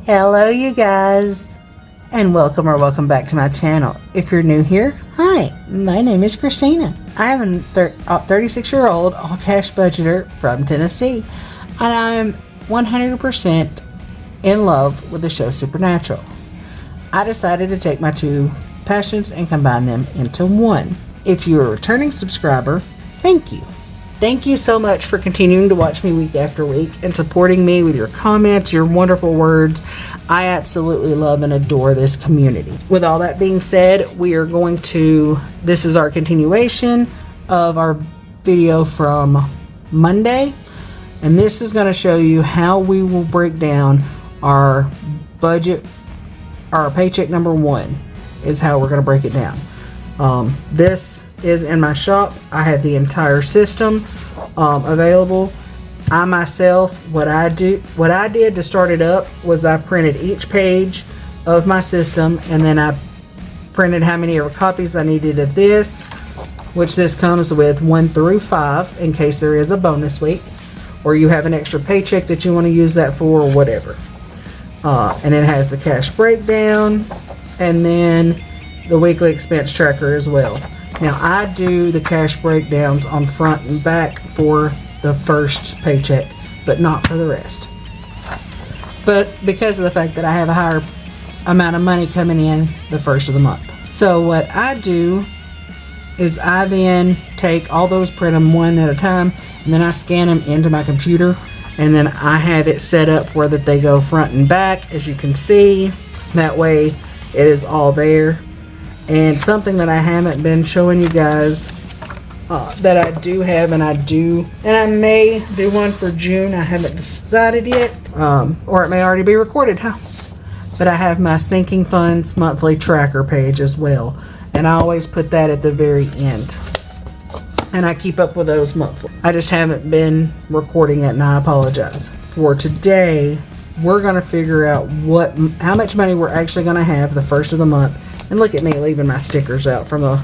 Hello you guys, and welcome back to my channel. If you're new here, hi, my name is Christina. I am a 36-year-old all-cash budgeter from Tennessee, and I am 100% in love with the show Supernatural. I decided to take my two passions and combine them into one. If you're a returning subscriber, thank you. Thank you so much for continuing to watch me week after week and supporting me with your comments, your wonderful words. I absolutely love and adore this community. With all that being said, this is our continuation of our video from Monday. And this is going to show you how we will break down our budget. Our paycheck number one is how we're going to break it down. This is in my shop. I have the entire system available. I myself, what I did to start it up was I printed each page of my system, and then I printed how many copies I needed of this, which this comes with 1 through 5 in case there is a bonus week or you have an extra paycheck that you want to use that for or whatever. And it has the cash breakdown and then the weekly expense tracker as well. Now I do the cash breakdowns on front and back for the first paycheck, but not for the rest. But because of the fact that I have a higher amount of money coming in the first of the month. So what I do is I then take all those, print them one at a time, and then I scan them into my computer, and then I have it set up where that they go front and back, as you can see. That way it is all there. And something that I haven't been showing you guys that I do have, and I may do one for June. I haven't decided yet, or it may already be recorded, huh? But I have my sinking funds monthly tracker page as well, and I always put that at the very end, and I keep up with those monthly. I just haven't been recording it, and I apologize. For today, we're going to figure out how much money we're actually going to have the first of the month. And look at me leaving my stickers out from the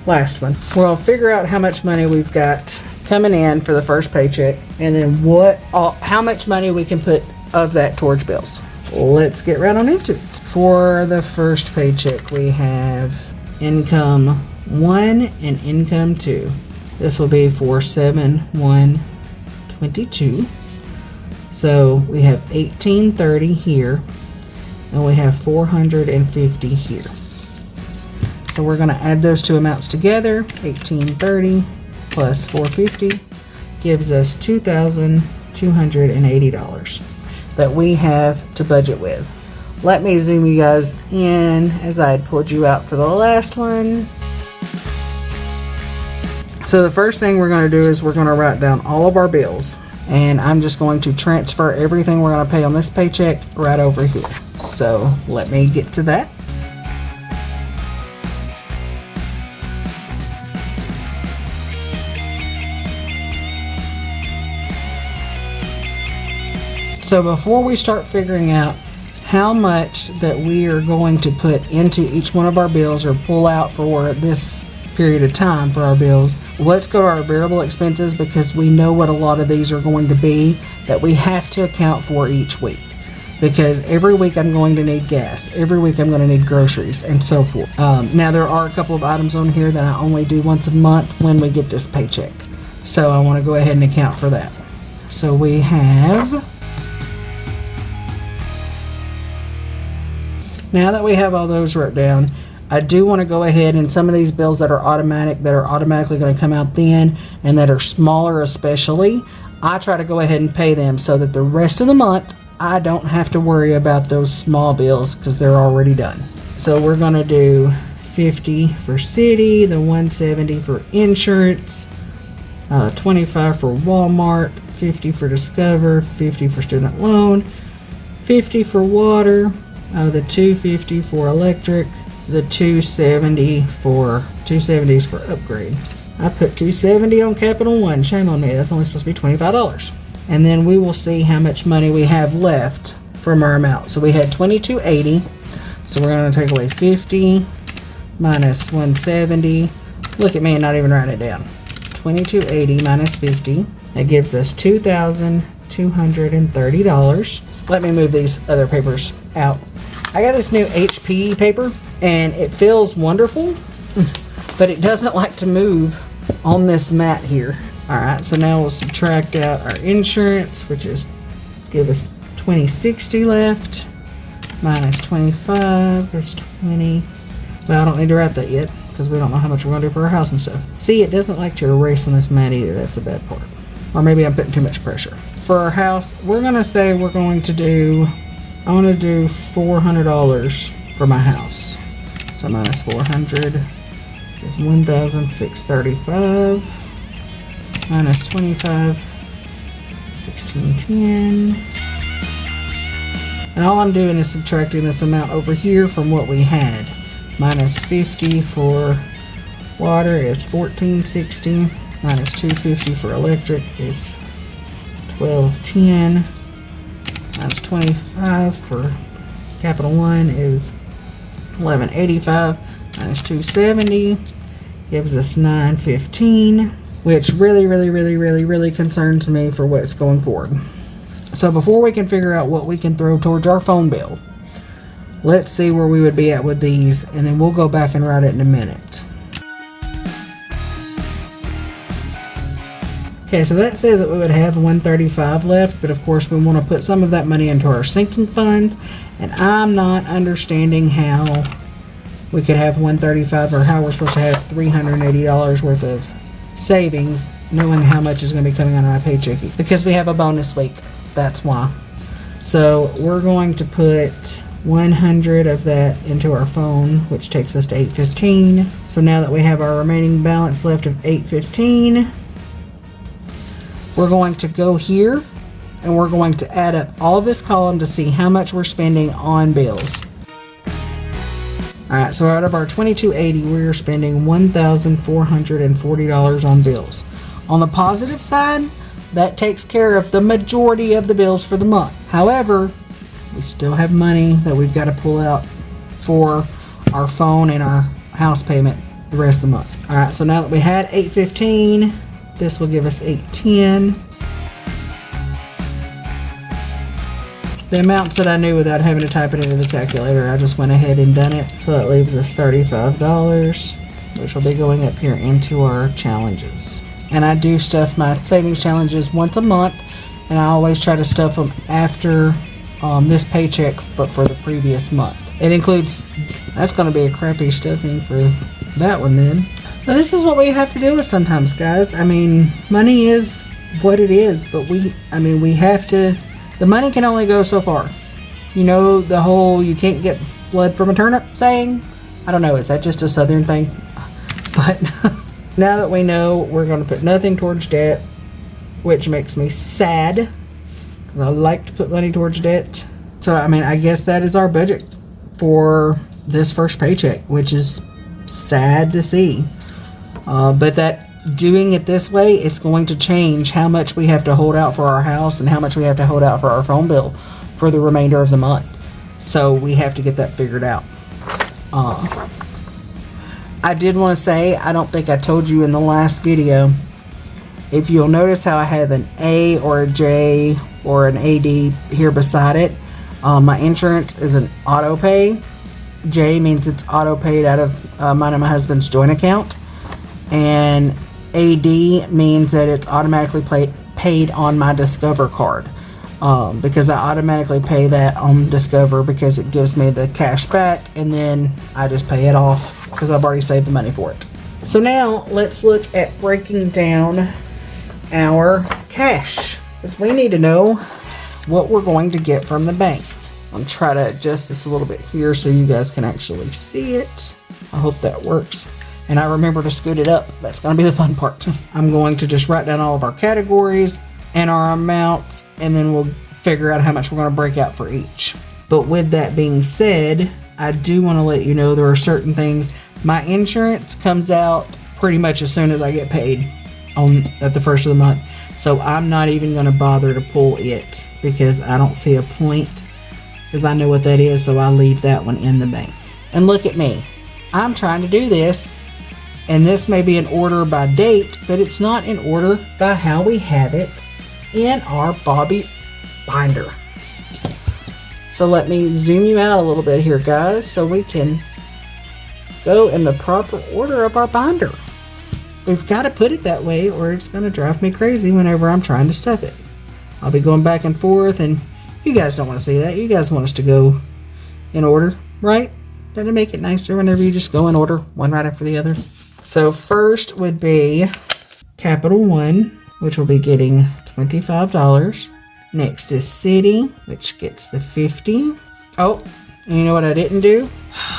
last one. We'll figure out how much money we've got coming in for the first paycheck, and then how much money we can put of that towards bills. Let's get right on into it. For the first paycheck, we have income 1 and income 2. This will be for 7/1/22. So we have $18.30 here, and we have $450 here. So we're going to add those two amounts together. $18.30 plus $450 gives us $2,280 that we have to budget with. Let me zoom you guys in as I had pulled you out for the last one. So the first thing we're going to do is we're going to write down all of our bills. And I'm just going to transfer everything we're going to pay on this paycheck right over here. So let me get to that. So before we start figuring out how much that we are going to put into each one of our bills or pull out for this period of time for our bills, let's go to our variable expenses, because we know what a lot of these are going to be that we have to account for each week. Because every week I'm going to need gas, every week I'm going to need groceries, and so forth. Now there are a couple of items on here that I only do once a month when we get this paycheck. So I want to go ahead and account for that. So we have, now that we have all those wrote down, I do want to go ahead, and some of these bills that are automatically going to come out then, and that are smaller especially, I try to go ahead and pay them so that the rest of the month I don't have to worry about those small bills because they're already done. So we're going to do $50 for city, the $170 for insurance, $25 for Walmart, $50 for Discover, $50 for student loan, $50 for water, the $250 for electric, the $270 for upgrade. I put $270 on Capital One. Shame on me. That's only supposed to be $25. And then we will see how much money we have left from our amount. So we had $22.80. So we're going to take away 50 minus 170. Look at me, not even writing it down. $22.80 minus 50. That gives us $2,230. let me move these other papers out. I got this new HP paper and it feels wonderful, but it doesn't like to move on this mat here. All right, so now we'll subtract out our insurance, which is give us $20.60 left, minus 25 is 20. Well, I don't need to write that yet because we don't know how much we're gonna do for our house and stuff. See, it doesn't like to erase on this mat either. That's the bad part. Or maybe I'm putting too much pressure. For our house, we're gonna say we're going to do, I wanna do $400 for my house. So minus 400 is 1,635. Minus 25, 1610. And all I'm doing is subtracting this amount over here from what we had. Minus 50 for water is 1460. Minus 250 for electric is 1210. Minus 25 for Capital One is 1185. Minus 270 gives us 915. Which really concerns me for what's going forward. So before we can figure out what we can throw towards our phone bill, let's see where we would be at with these, and then we'll go back and write it in a minute. Okay, so that says that we would have $135 left, but of course we want to put some of that money into our sinking fund, and I'm not understanding how we could have $135 or how we're supposed to have $380 worth of savings knowing how much is going to be coming out of my paycheck, because we have a bonus week. That's why. So we're going to put 100 of that into our phone, which takes us to $815. So now that we have our remaining balance left of $815, we're going to go here and we're going to add up all of this column to see how much we're spending on bills. Alright, so out of our $22.80, we're spending $1,440 on bills. On the positive side, that takes care of the majority of the bills for the month. However, we still have money that we've got to pull out for our phone and our house payment the rest of the month. Alright, so now that we had $815, this will give us $810. The amounts that I knew without having to type it into the calculator, I just went ahead and done it. So that leaves us $35, which will be going up here into our challenges. And I do stuff my savings challenges once a month, and I always try to stuff them after this paycheck, but for the previous month. It includes, that's going to be a crappy stuffing for that one then. But this is what we have to deal with sometimes, guys. I mean, money is what it is, but we have to. The money can only go so far. You know the whole you can't get blood from a turnip saying? I don't know, is that just a southern thing? But now that we know we're going to put nothing towards debt, which makes me sad, because I like to put money towards debt. So, I mean, I guess that is our budget for this first paycheck, which is sad to see. But that doing it this way, it's going to change how much we have to hold out for our house and how much we have to hold out for our phone bill for the remainder of the month. So we have to get that figured out. I did want to say, I don't think I told you in the last video, if you'll notice how I have an A or a J or an AD here beside it, my insurance is an auto pay. J means it's auto paid out of mine and my husband's joint account, and AD means that it's automatically paid on my Discover card, because I automatically pay that on Discover because it gives me the cash back, and then I just pay it off because I've already saved the money for it. So now let's look at breaking down our cash, because we need to know what we're going to get from the bank. So I'm trying to adjust this a little bit here so you guys can actually see it. I hope that works. And I remember to scoot it up. That's going to be the fun part. I'm going to just write down all of our categories and our amounts, and then we'll figure out how much we're going to break out for each. But with that being said, I do want to let you know there are certain things. My insurance comes out pretty much as soon as I get paid at the first of the month. So I'm not even going to bother to pull it because I don't see a point, because I know what that is, so I leave that one in the bank. And look at me. I'm trying to do this. And this may be in order by date, but it's not in order by how we have it in our Bobby binder. So let me zoom you out a little bit here, guys, so we can go in the proper order of our binder. We've got to put it that way or it's going to drive me crazy whenever I'm trying to stuff it. I'll be going back and forth, and you guys don't want to see that. You guys want us to go in order, right? Doesn't it make it nicer whenever you just go in order, one right after the other? So first would be Capital One, which will be getting $25. Next is City, which gets the $50. Oh, and you know what I didn't do?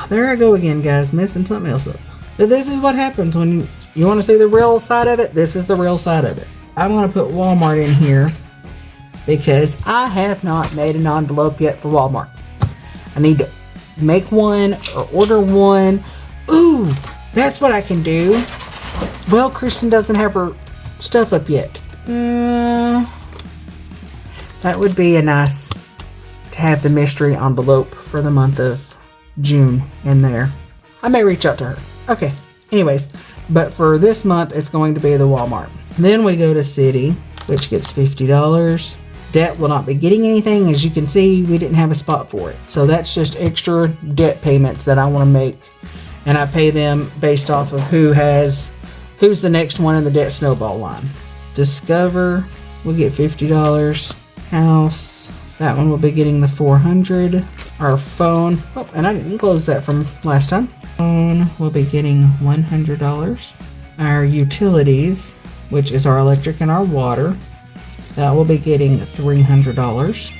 There I go again, guys, messing something else up. But this is what happens when you want to see the real side of it. This is the real side of it. I'm going to put Walmart in here because I have not made an envelope yet for Walmart. I need to make one or order one. Ooh, that's what I can do. Well, Kristen doesn't have her stuff up yet. That would be a nice to have the mystery envelope for the month of June in there. I may reach out to her. Okay, anyways, but for this month, it's going to be the Walmart. Then we go to City, which gets $50. Debt will not be getting anything. As you can see, we didn't have a spot for it. So that's just extra debt payments that I want to make. And I pay them based off of who's the next one in the debt snowball line. Discover will get $50. House, that one will be getting the $400. Our phone, oh, and I didn't close that from last time. Phone will be getting $100. Our utilities, which is our electric and our water, that will be getting $300.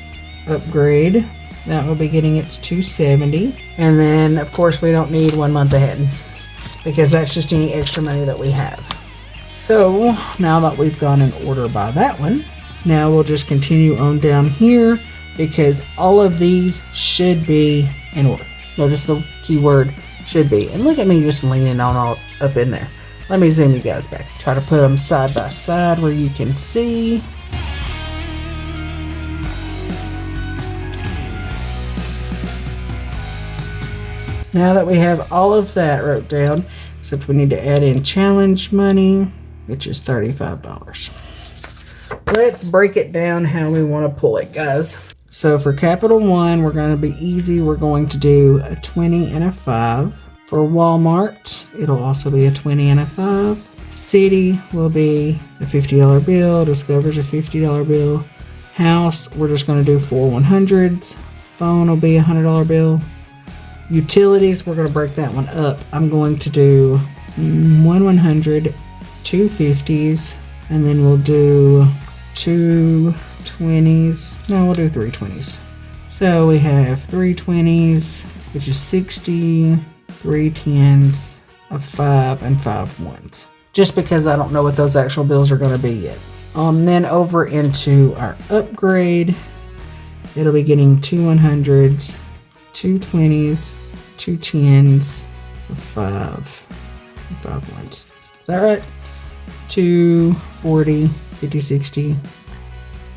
Upgrade, that will be getting its $270. And then, of course, we don't need 1 month ahead because that's just any extra money that we have. So now that we've gone in order by that one, now we'll just continue on down here because all of these should be in order. Notice the keyword should be. And look at me just leaning on all up in there. Let me zoom you guys back. Try to put them side by side where you can see. Now that we have all of that wrote down, except we need to add in challenge money, which is $35. Let's break it down how we want to pull it, guys. So for Capital One, we're going to be easy. We're going to do a 20 and a 5. For Walmart, it'll also be a 20 and a 5. City will be a $50 bill. Discover's a $50 bill. House, we're just going to do 4 100s. Phone will be a $100 bill. Utilities, we're going to break that one up. I'm going to do 1 100, 2 50s, and then we'll do 2 20s. No, we'll do 3 20s. So we have 3 20s, which is 60, 3 10s, a 5, and 5 1s. Just because I don't know what those actual bills are going to be yet. Then over into our upgrade, it'll be getting 2 100s, 2 20s, 2 10s, a 5, and 5 1s. Is that right? 2 40, 50, 60,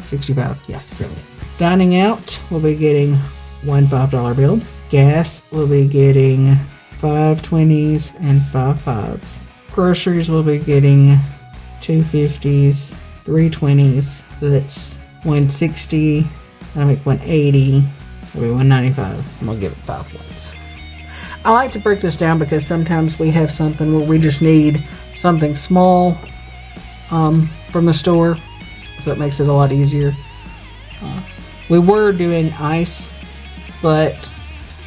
65, yeah, 70. Dining out, we'll be getting 1 $5 bill. Gas, we'll be getting 5 20s and 5 5s. Groceries, we'll be getting 2 50s, 3 20s. So that's 160. I'll make 180. It'll be 195. I'm gonna give it 5 1s. I like to break this down because sometimes we have something where we just need something small from the store, so it makes it a lot easier. We were doing ice, but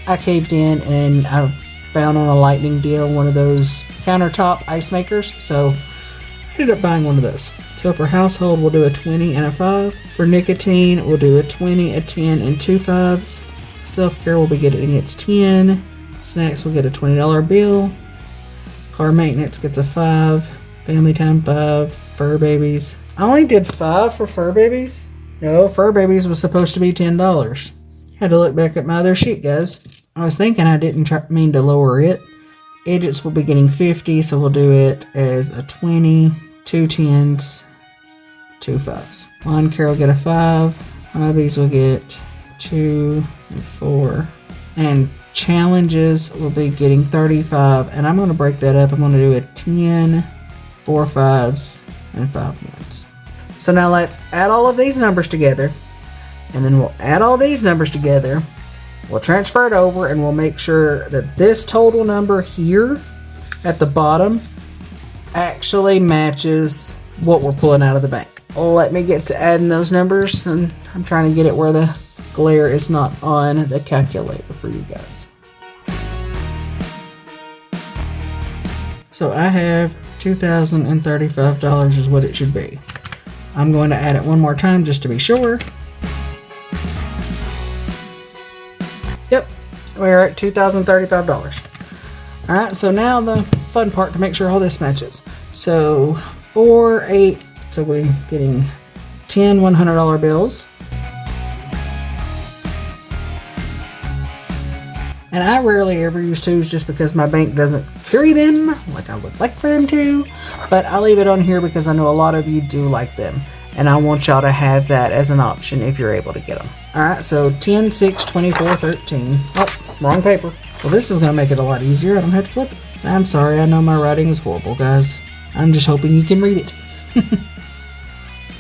I caved in and I found on a lightning deal one of those countertop ice makers, so I ended up buying one of those. So for household, we'll do a 20 and a 5. For nicotine, we'll do a 20, a 10, and 2 5s. Self-care will be getting its 10. Snacks will get a $20 bill. Car maintenance gets a 5. Family time 5. Fur babies. I only did 5 for fur babies. No, fur babies was supposed to be $10. Had to look back at my other sheet, guys. I was thinking I didn't mean to lower it. Idiots will be getting 50, so we'll do it as a 20, 2 10s, 2 5s. Lawn care will get a 5. Hobbies will get 2 and 4. And challenges will be getting 35. And I'm going to break that up. I'm going to do a 10, 4 5s, and 5 1s. So now let's add all of these numbers together. And then we'll add all these numbers together. We'll transfer it over and we'll make sure that this total number here at the bottom actually matches what we're pulling out of the bank. Let me get to adding those numbers, and I'm trying to get it where the glare is not on the calculator for you guys. So I have $2,035 is what it should be. I'm going to add it one more time just to be sure. Yep, we're at $2,035. Alright, so now the fun part to make sure all this matches. So 4, 8, so we're getting 10 $100 bills. And I rarely ever use 2s just because my bank doesn't carry them like I would like for them to. But I leave it on here because I know a lot of you do like them. And I want y'all to have that as an option if you're able to get them. Alright, so 10, 6, 24, 13. Oh, wrong paper. Well, this is going to make it a lot easier. I don't have to flip it. I'm sorry, I know my writing is horrible, guys. I'm just hoping you can read it.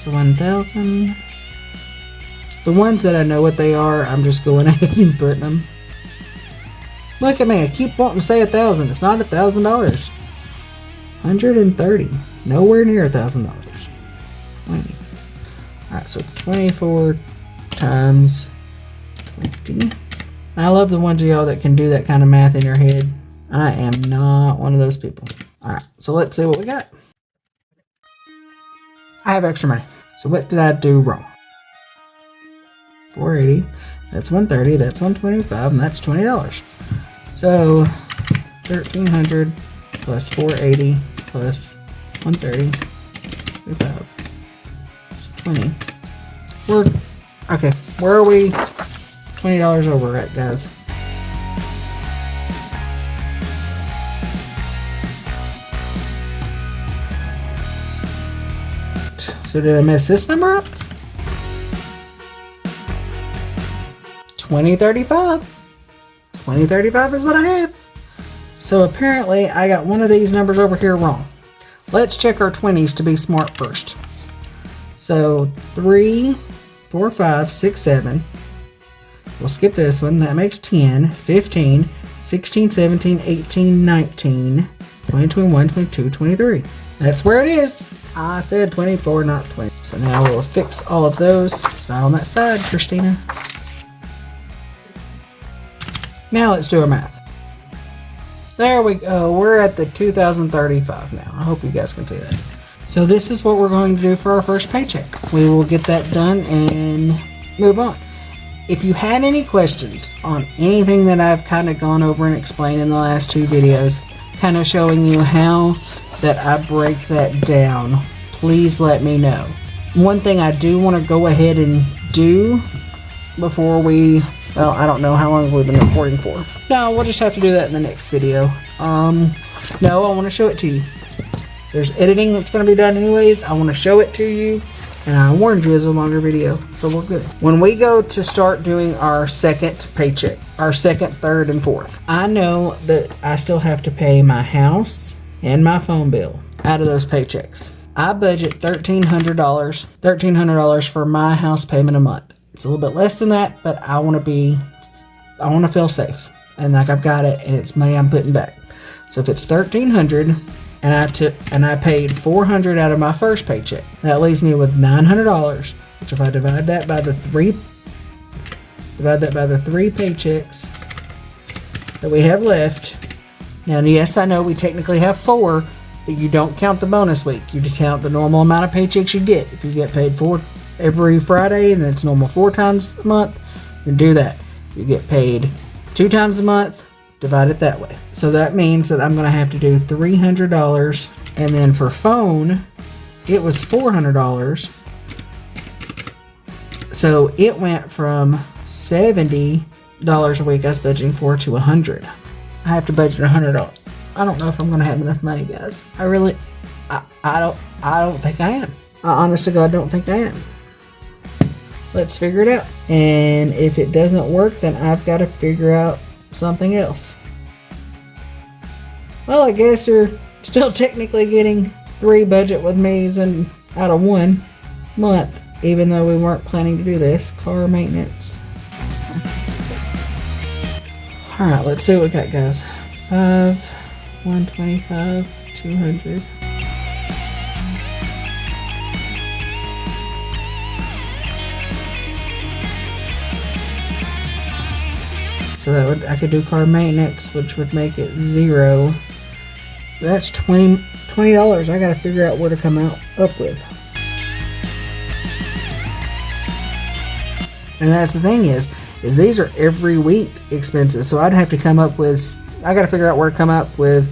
So 1,000. The ones that I know what they are, I'm just going ahead and putting them. Look at me, I keep wanting to say 1,000. It's not $1,000. 130. Nowhere near $1,000. 20. Alright, so 24 times 20. I love the ones of y'all that can do that kind of math in your head. I am not one of those people. Alright, so let's see what we got. I have extra money. So what did I do wrong? 480. That's 130. That's 125, and that's $20. So 1,300 plus 480 plus 130, 25, 20. Okay. Where are we? $20 over at, guys. So did I mess this number up? 2035. 2035 is what I have. So apparently I got one of these numbers over here wrong. Let's check our 20s to be smart first. So 3, 4, 5, 6, 7. We'll skip this one. That makes 10, 15, 16, 17, 18, 19, 20, 21, 22, 23. That's where it is. I said 24, not 20. So now we'll fix all of those. It's not on that side, Christina. Now let's do our math. There we go. We're at the 2035 now. I hope you guys can see that. So this is what we're going to do for our first paycheck. We will get that done and move on. If you had any questions on anything that I've kind of gone over and explained in the last 2 videos, kind of showing you how that I break that down, please let me know. One thing I do want to go ahead and do before we, well, I don't know how long we've been recording for. No, we'll just have to do that in the next video. No, I want to show it to you. There's editing that's going to be done anyways. I want to show it to you. And I warned you it's a longer video, so we're good. When we go to start doing our second paycheck, our second, third, and fourth, I know that I still have to pay my house and my phone bill out of those paychecks. I budget $1,300 for my house payment a month. It's a little bit less than that, but I want to feel safe. And like I've got it, and it's money I'm putting back. So if it's $1,300, and I paid $400 out of my first paycheck, that leaves me with $900, which if I divide that by the three paychecks that we have left. Now, yes, I know we technically have 4, but you don't count the bonus week. You count the normal amount of paychecks you get. If you get paid 4 every Friday, and it's normal 4 times a month, then do that. You get paid 2 times a month, divide it that way. So that means that I'm going to have to do $300, and then for phone, it was $400. So it went from $70 a week I was budgeting for to $100. I have to budget $100. I don't know if I'm going to have enough money, guys. I don't think I am. I honestly, God, don't think I am. Let's figure it out. And if it doesn't work, then I've got to figure out something else. Well, I guess you're still technically getting 3 budget with me's and out of 1 month, even though we weren't planning to do this. Car maintenance. Alright, let's see what we got, guys. 5, 125, 200. So that would, I could do car maintenance, which would make it 0. That's $20. I gotta figure out where to come up with. And that's the thing is these are every week expenses. So I'd have to come up with, I gotta figure out where to come up with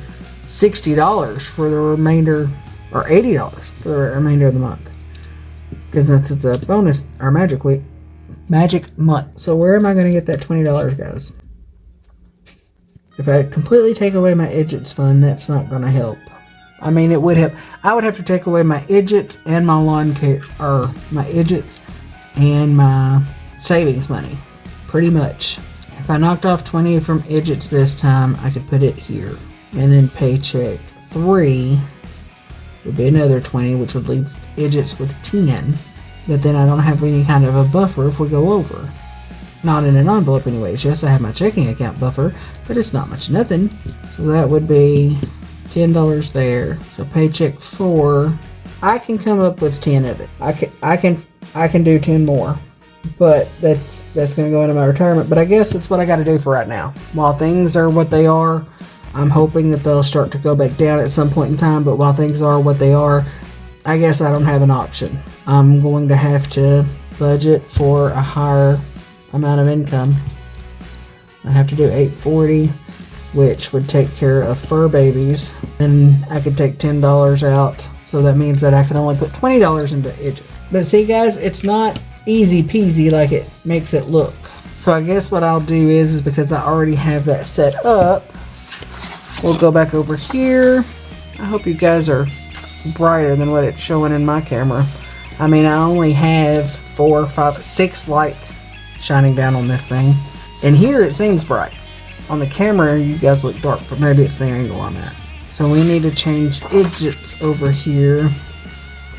$60 for the remainder, or $80 for the remainder of the month. Because it's a bonus, or magic week, magic month. So where am I gonna get that $20, guys? If I completely take away my idiots fund, that's not gonna help. I mean, it would help. I would have to take away my idiots and my lawn care, or my idiots and my savings money, pretty much. If I knocked off 20 from idiots this time, I could put it here. And then paycheck 3 would be another 20, which would leave idiots with 10. But then I don't have any kind of a buffer if we go over. Not in an envelope anyways. Yes, I have my checking account buffer, but it's not much nothing. So that would be $10 there. So paycheck 4, I can come up with 10 of it. I can do 10 more. But that's going to go into my retirement. But I guess that's what I got to do for right now. While things are what they are, I'm hoping that they'll start to go back down at some point in time. But while things are what they are, I guess I don't have an option. I'm going to have to budget for a higher amount of income. I have to do $840, which would take care of fur babies. And I could take $10 out. So that means that I can only put $20 into it. But see, guys, it's not easy peasy like it makes it look. So I guess what I'll do is because I already have that set up, we'll go back over here. I hope you guys are brighter than what it's showing in my camera. I mean, I only have 4, 5, 6 lights shining down on this thing. And here it seems bright. On the camera, you guys look dark, but maybe it's the angle I'm at. So we need to change idiots over here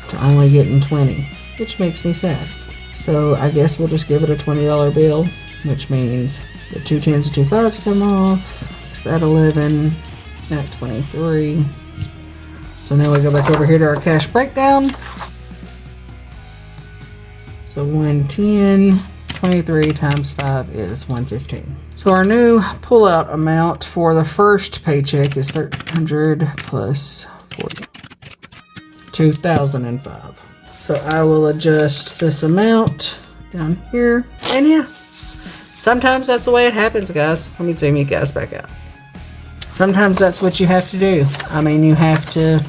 to only getting 20, which makes me sad. So I guess we'll just give it a $20 bill, which means the 2 10s and 2 5s come off. Makes that 11, that 23. So now we go back over here to our cash breakdown. So 110, 23 times 5 is 115. So our new pullout amount for the first paycheck is $1,300 plus 40, 2,005. So I will adjust this amount down here. And yeah, sometimes that's the way it happens, guys. Let me zoom you guys back out. Sometimes that's what you have to do. I mean, you have to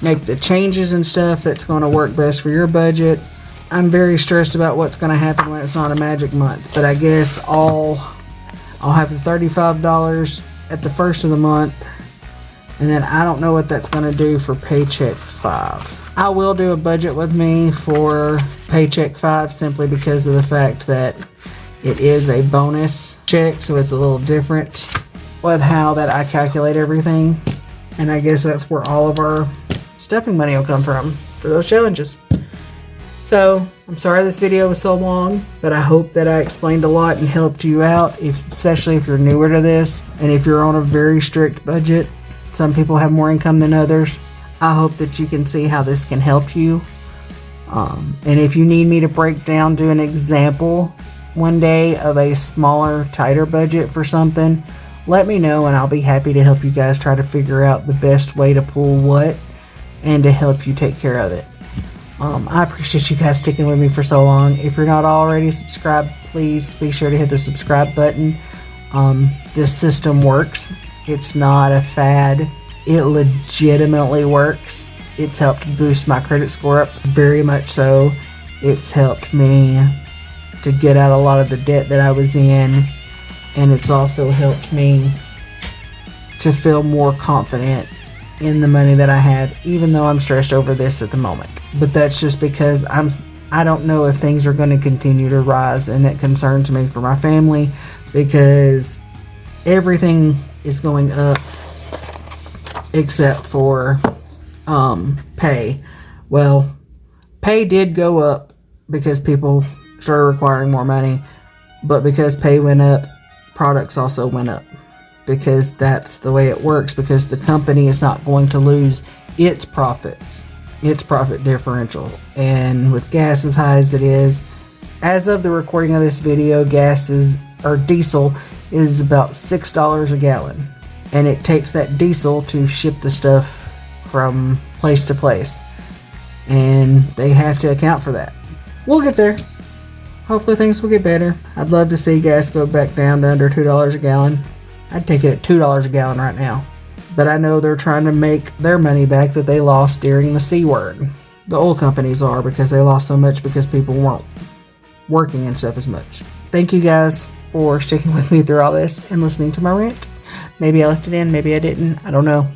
make the changes and stuff that's going to work best for your budget. I'm very stressed about what's going to happen when it's not a magic month. But I guess I'll have the $35 at the first of the month. And then I don't know what that's going to do for paycheck 5. I will do a budget with me for paycheck 5 simply because of the fact that it is a bonus check, so it's a little different with how that I calculate everything. And I guess that's where all of our stuffing money will come from for those challenges. So I'm sorry this video was so long, but I hope that I explained a lot and helped you out, especially if you're newer to this and if you're on a very strict budget. Some people have more income than others. I hope that you can see how this can help you. And if you need me to break down, do an example one day of a smaller, tighter budget for something, let me know and I'll be happy to help you guys try to figure out the best way to pull what and to help you take care of it. I appreciate you guys sticking with me for so long. If you're not already subscribed, please be sure to hit the subscribe button. This system works. It's not a fad. It legitimately works. It's helped boost my credit score up very much so. It's helped me to get out a lot of the debt that I was in. And it's also helped me to feel more confident in the money that I have, even though I'm stressed over this at the moment. But that's just because I don't know if things are going to continue to rise, and it concerns me for my family because everything is going up except for pay. Well, pay did go up because people started requiring more money, but because pay went up, products also went up, because that's the way it works, because the company is not going to lose its profits, its profit differential. And with gas as high as it is, as of the recording of this video, diesel is about $6 a gallon. And it takes that diesel to ship the stuff from place to place. And they have to account for that. We'll get there. Hopefully things will get better. I'd love to see gas go back down to under $2 a gallon. I'd take it at $2 a gallon right now. But I know they're trying to make their money back that they lost during the C word. The oil companies are, because they lost so much because people weren't working and stuff as much. Thank you guys for sticking with me through all this and listening to my rant. Maybe I left it in, maybe I didn't. I don't know.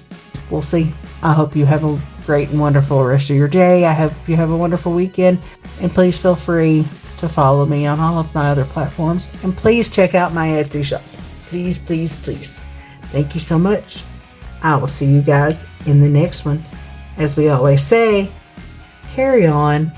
We'll see. I hope you have a great and wonderful rest of your day. I hope you have a wonderful weekend. And please feel free to follow me on all of my other platforms. And please check out my Etsy shop. Please, please, please. Thank you so much. I will see you guys in the next one. As we always say, carry on.